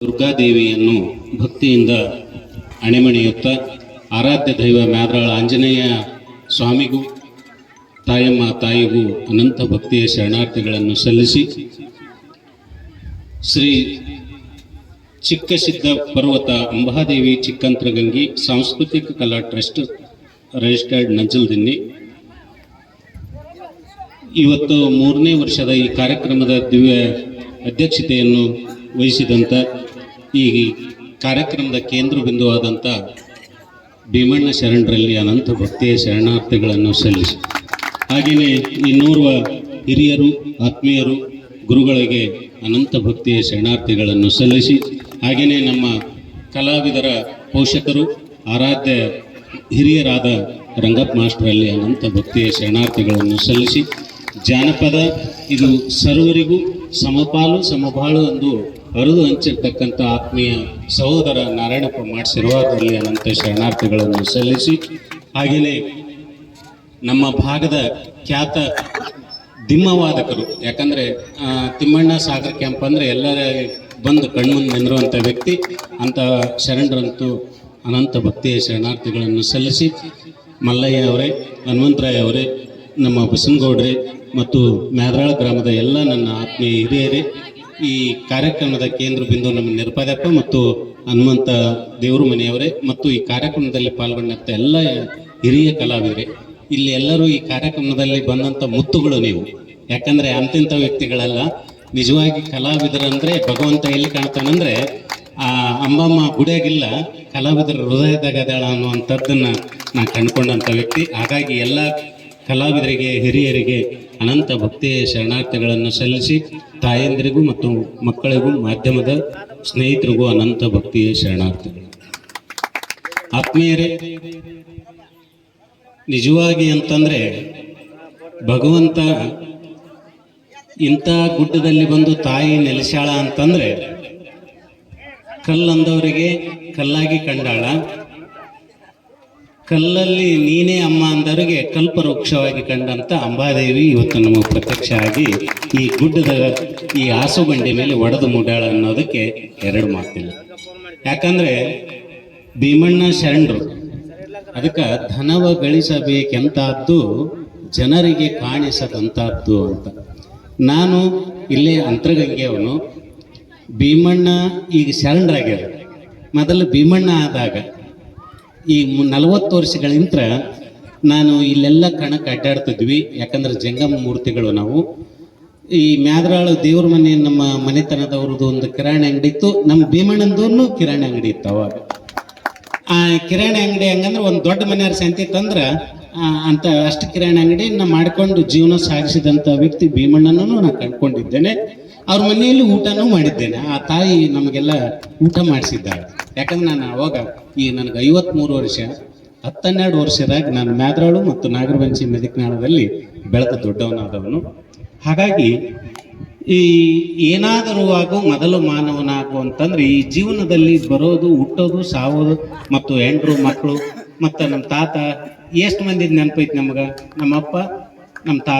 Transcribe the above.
ದುರ್ಗಾದೇವಿಯನ್ನು ಭಕ್ತಿಯಿಂದ ಅಣೆಮಣಿಯುತ್ತಾ ಆರಾಧ್ಯ ದೈವ ಮ್ಯಾದ್ರಾಳ ಆಂಜನೇಯ ಸ್ವಾಮಿಗೂ ತಾಯಮ್ಮ ತಾಯಿಗೂ ಅನಂತ ಭಕ್ತಿಯ ಶರಣಾರ್ಥಿಗಳನ್ನು ಸಲ್ಲಿಸಿ ಶ್ರೀ ಚಿಕ್ಕಸಿದ್ದ ಪರ್ವತ ಅಂಬಾದೇವಿ ಚಿಕ್ಕಂತ್ರಗಂಗಿ ಸಾಂಸ್ಕೃತಿಕ ಕಲಾ ಟ್ರಸ್ಟ್ ರಿಜಿಸ್ಟರ್ಡ್ ನಂಜಲ್ದಿನ್ನಿ ಇವತ್ತು 3ನೇ ವರ್ಷದ ಈ ಕಾರ್ಯಕ್ರಮದ ದಿವ್ಯ ಅಧ್ಯಕ್ಷತೆಯನ್ನು ವಹಿಸಿದಂಥ ಈ ಕಾರ್ಯಕ್ರಮದ ಕೇಂದ್ರ ಬಿಂದುವಾದಂಥ ಭೀಮಣ್ಣ ಶರಣರಲ್ಲಿ ಅನಂತ ಭಕ್ತಿಯ ಶರಣಾರ್ಥಿಗಳನ್ನು ಸಲ್ಲಿಸಿ ಹಾಗೆಯೇ ಇನ್ನೋರ್ವ ಹಿರಿಯರು ಆತ್ಮೀಯರು ಗುರುಗಳಿಗೆ ಅನಂತ ಭಕ್ತಿಯ ಶರಣಾರ್ಥಿಗಳನ್ನು ಸಲ್ಲಿಸಿ ಹಾಗೆಯೇ ನಮ್ಮ ಕಲಾವಿದರ ಪೋಷಕರು ಆರಾಧ್ಯ ಹಿರಿಯರಾದ ರಂಗಪ್ಪ ಮಾಸ್ಟರಲ್ಲಿ ಅನಂತ ಭಕ್ತಿಯ ಶರಣಾರ್ಥಿಗಳನ್ನು ಸಲ್ಲಿಸಿ ಜಾನಪದ ಇದು ಸರ್ವರಿಗೂ ಸಮಪಾಲು ಸಮಬಾಳು ಎಂದು ಹರಿದು ಹಂಚಿರ್ತಕ್ಕಂಥ ಆತ್ಮೀಯ ಸಹೋದರ ನಾರಾಯಣಪ್ಪ ಮಾಡಿಸಿರುವವರಲ್ಲಿ ಅನಂತ ಶರಣಾರ್ಥಿಗಳನ್ನು ಸಲ್ಲಿಸಿ ಹಾಗೆಯೇ ನಮ್ಮ ಭಾಗದ ಖ್ಯಾತ ದಿಮ್ಮವಾದಕರು, ಯಾಕಂದರೆ ತಿಮ್ಮಣ್ಣ ಸಾಗರ್ ಕ್ಯಾಂಪ್ ಅಂದರೆ ಎಲ್ಲರ ಬಂದು ಕಣ್ಮುಂದೆ ನಿಂದಿರುವಂಥ ವ್ಯಕ್ತಿ ಅಂತ ಶರಣರಂತೂ ಅನಂತ ಭಕ್ತಿಯ ಶರಣಾರ್ಥಿಗಳನ್ನು ಸಲ್ಲಿಸಿ ಮಲ್ಲಯ್ಯ ಅವರೇ, ಹನುಮಂತರಾಯ ಅವರೇ, ನಮ್ಮ ಬಸನಗೌಡ್ರೆ ಮತ್ತು ಮ್ಯಾದ್ರಾಳ ಗ್ರಾಮದ ಎಲ್ಲ ನನ್ನ ಆತ್ಮೀಯ ಹಿರಿಯರೇ, ಈ ಕಾರ್ಯಕ್ರಮದ ಕೇಂದ್ರ ಬಿಂದು ನಮ್ಮ ನಿರ್ಪಾದಕ ಮತ್ತು ಹನುಮಂತ ದೇವರು ಮನೆಯವರೇ ಮತ್ತು ಈ ಕಾರ್ಯಕ್ರಮದಲ್ಲಿ ಪಾಲ್ಗೊಂಡಂಥ ಎಲ್ಲ ಹಿರಿಯ ಕಲಾವಿದರೇ, ಇಲ್ಲಿ ಎಲ್ಲರೂ ಈ ಕಾರ್ಯಕ್ರಮದಲ್ಲಿ ಬಂದಂಥ ಮುತ್ತುಗಳು ನೀವು. ಯಾಕಂದರೆ ಅಂತಿಂಥ ವ್ಯಕ್ತಿಗಳಲ್ಲ, ನಿಜವಾಗಿ ಕಲಾವಿದರಂದರೆ ಭಗವಂತ ಎಲ್ಲಿ ಕಾಣ್ತಾನಂದರೆ ಆ ಅಂಬಮ್ಮ ಗುಡಿಯಾಗಿಲ್ಲ, ಕಲಾವಿದರ ಹೃದಯದಾಗ ಅದಾಳ ಅನ್ನುವಂಥದ್ದನ್ನು ನಾನು ಕಂಡುಕೊಂಡಂಥ ವ್ಯಕ್ತಿ. ಹಾಗಾಗಿ ಎಲ್ಲ ಕಲಾವಿದರಿಗೆ ಹಿರಿಯರಿಗೆ ಅನಂತ ಭಕ್ತಿಯ ಶರಣಾರ್ಥಿಗಳನ್ನು ಸಲ್ಲಿಸಿ ತಾಯಂದಿರಿಗೂ ಮತ್ತು ಮಕ್ಕಳಿಗೂ ಮಾಧ್ಯಮದ ಸ್ನೇಹಿತರಿಗೂ ಅನಂತ ಭಕ್ತಿಯ ಶರಣಾರ್ಥಿಗಳು. ಆತ್ಮೀಯರೇ, ನಿಜವಾಗಿ ಅಂತಂದರೆ ಭಗವಂತ ಇಂಥ ಗುಡ್ಡದಲ್ಲಿ ಬಂದು ತಾಯಿ ನೆಲೆಸಾಳ ಅಂತಂದರೆ ಕಲ್ಲಂದವರಿಗೆ ಕಲ್ಲಾಗಿ ಕಂಡಾಳ, ಕಲ್ಲಲ್ಲಿ ನೀನೇ ಅಮ್ಮ ಅಂದವರಿಗೆ ಕಲ್ಪವೃಕ್ಷವಾಗಿ ಕಂಡಂಥ ಅಂಬಾದೇವಿ ಇವತ್ತು ನಮ್ಮ ಪ್ರತ್ಯಕ್ಷ ಆಗಿ ಈ ಗುಡ್ಡದ ಈ ಆಸುಬಂಡಿ ಮೇಲೆ ಒಡೆದು ಮೂಡಾಳ ಅನ್ನೋದಕ್ಕೆ ಎರಡು ಮಾತಿಲ್ಲ. ಯಾಕಂದರೆ ಭೀಮಣ್ಣ ಶರಣರು ಅದಕ್ಕೆ ಧನವ ಗಳಿಸಬೇಕೆಂತಾದ್ದು ಜನರಿಗೆ ಕಾಣಿಸದಂಥದ್ದು ಅಂತ. ನಾನು ಇಲ್ಲೇ ಅಂತರಗಂಗೆಯವನು. ಭೀಮಣ್ಣ ಈಗ ಶರಣರಾಗ್ಯಾರ. ಮೊದಲು ಭೀಮಣ್ಣ ಆದಾಗ ಈ 40 ವರ್ಷಗಳಿಂದ ನಾನು ಇಲ್ಲೆಲ್ಲ ಕಣಕ್ಕೆ ಅಡ್ಡಾಡ್ತಿದ್ವಿ. ಯಾಕಂದ್ರೆ ಜಂಗಮ ಮೂರ್ತಿಗಳು ನಾವು. ಈ ಮ್ಯಾದ್ರಾಳು ದೇವ್ರ ಮನೆ ನಮ್ಮ ಮನೆತನದವ್ರದ್ದು ಒಂದು ಕಿರಾಣಿ ಅಂಗಡಿ ಇತ್ತು, ನಮ್ಮ ಭೀಮಣ್ಣಂದವ್ರನ್ನೂ ಕಿರಾಣಿ ಅಂಗಡಿ ಇತ್ತು ಅವಾಗ. ಆ ಕಿರಾಣಿ ಅಂಗಡಿ ಹಂಗಂದ್ರೆ ಒಂದು ದೊಡ್ಡ ಮನೆಯವ್ರ ಸಂತಿ ತಂದ್ರೆ ಅಂತ ಅಷ್ಟು ಕಿರಾಣಿ ಅಂಗಡಿಯನ್ನು ಮಾಡಿಕೊಂಡು ಜೀವನ ಸಾಗಿಸಿದಂಥ ವ್ಯಕ್ತಿ ಭೀಮಣ್ಣನೂ ನಾನು ಕಂಡುಕೊಂಡಿದ್ದೇನೆ. ಅವ್ರ ಮನೆಯಲ್ಲಿ ಊಟನೂ ಮಾಡಿದ್ದೇನೆ. ಆ ತಾಯಿ ನಮಗೆಲ್ಲ ಊಟ ಮಾಡಿಸಿದ್ದಾಳೆ. ಯಾಕಂದ್ರೆ ನಾನು ಅವಾಗ ನನಗೆ 53 ವರ್ಷ, 12 ವರ್ಷದಾಗ ನಾನು ಮ್ಯಾದ್ರಾಳು ಮತ್ತು ನಾಗರಬಂಚಿ ಮೆದಿಕ್ನಾಳದಲ್ಲಿ ಬೆಳೆದ ದೊಡ್ಡವನಾದವನು. ಹಾಗಾಗಿ ಈ ಏನಾದರೂ ಆಗು ಮೊದಲು ಮಾನವನಾಗು ಅಂತಂದ್ರೆ ಈ ಜೀವನದಲ್ಲಿ ಬರೋದು, ಹುಟ್ಟೋದು, ಸಾವೋದು ಮತ್ತು ಹೆಂಡ್ರು ಮಕ್ಕಳು ಮತ್ತು ನಮ್ಮ ತಾತ ಎಷ್ಟು ಮಂದಿ ನೆನಪೈತಿ ನಮ್ಗೆ. ನಮ್ಮಪ್ಪ, ನಮ್ಮ ತಾತ